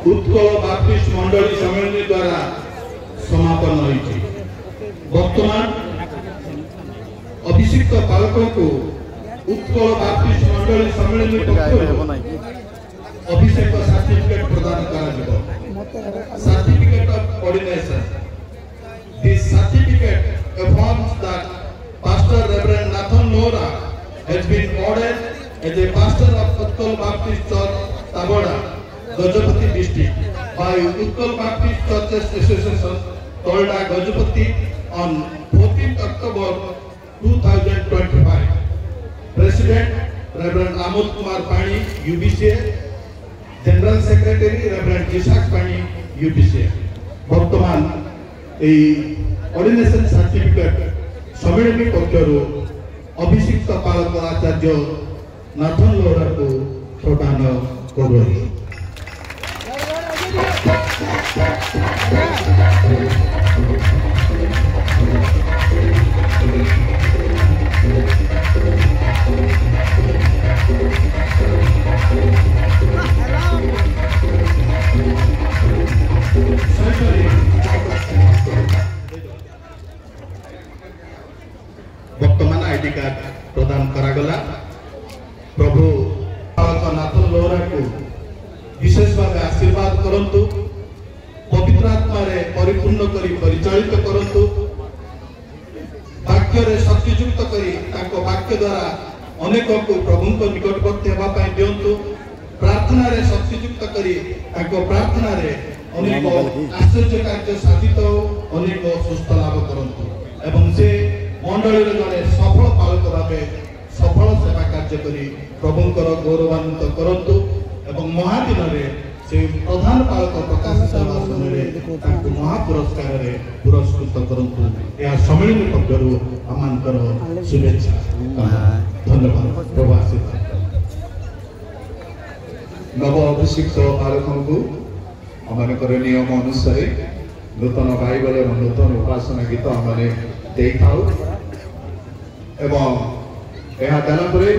Utkal Baptist मंडली सम्मेलन द्वारा समापन होइछि। वर्तमान अभिषिक्त पालक को उत्कल बाप्टिस्ट मंडली सम्मेलन पक्षरु अभिषेक सर्टिफिकेट प्रदान करा। Certificate of ordination. This certificate affirms that Pastor Reverend Nathan Lora has been ordained as a pastor of Utkal Baptist Church, Taboda, Gajapati district by Utkal Baptist Churches Association, Tolda, Gajapati on 14th October 2025. President Reverend Amod Kumar Pani, UBCA. General Secretary Reverend Jishak Pani, UBCA. वर्तमान ordination certificate सम्मेलन पक्षरु अभिषिक्त पालक आचार्य Nathan लोरा को प्रदान करूँ। वर्तमान ID card प्रदान करागला। प्रभु पालक नाथन लोरा को विशेष भाव आशीर्वाद करंतु, पवित्र आत्मा रे परिपूर्ण करी परिचालित करंतु, वाक्य रे शक्तियुक्त करी ताको वाक्य द्वारा अनेक को प्रभु को निकटवर्ती हेबा पई दियंतु, प्रार्थना रे शक्तियुक्त करी ताको प्रार्थना रे अनेक आश्चर्य कार्य साधित अनेक सुस्थ लाभ करंतु एवं से मंडली जड़े सफल पालक भावे सफल सेवा कार्य करी प्रभुंकर गौरवान्वित करंतु एवं महादिन से प्रधान पालक प्रकाश सेवा समय महापुरस्कार पुरस्कृत करंतु। यह सम्मेलन पक्षरु आमंकर शुभेच्छा। धन्यवाद। प्रवासी नव अभिषिक्त पालक को आमकर नियम अनुसार नूतन बाइबल और नूतन उपासना गीत आम देखाऊ एवं यह देला परे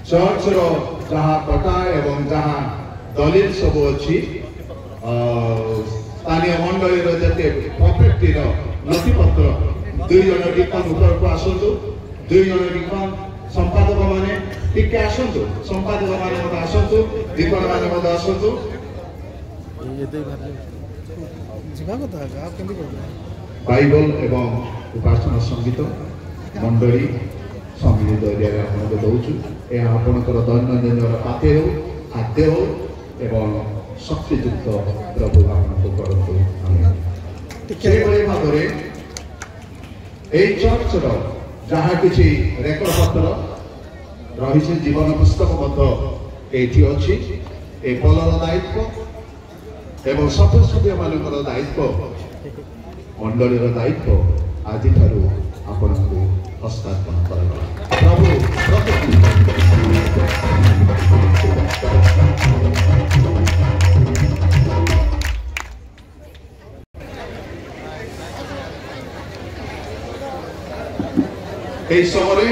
चर्च रो जहाँ पटा एवं जहाँ दलिल सब अच्छी स्थानीय मंडली जते प्रॉपर्टी रो नथिपत्र दुई जन डिकन ऊपर को आसंतु, दुई जन डिकन संपादक माने टिके आसंतु, संपादक माने मत आसंतु, डिकन माने मत आसंतु। बाइबल एवं उपासना संगीत मंडली सम्मिलित एरिया आपको दौचु। यह आपणकर दैनंदिन पाते हो खाद्य हो एवं शक्तियुक्त प्रभु आपको करतु। भाव चर्च जहाँ किसी रेकर्ड पत्र रही जीवन पुस्तक ये अच्छी ए पलर दायित्व एवं सदस्य मानकर दायित्व मंडली दायित्व आज आपण को हस्तांतरण कर प्रभु समय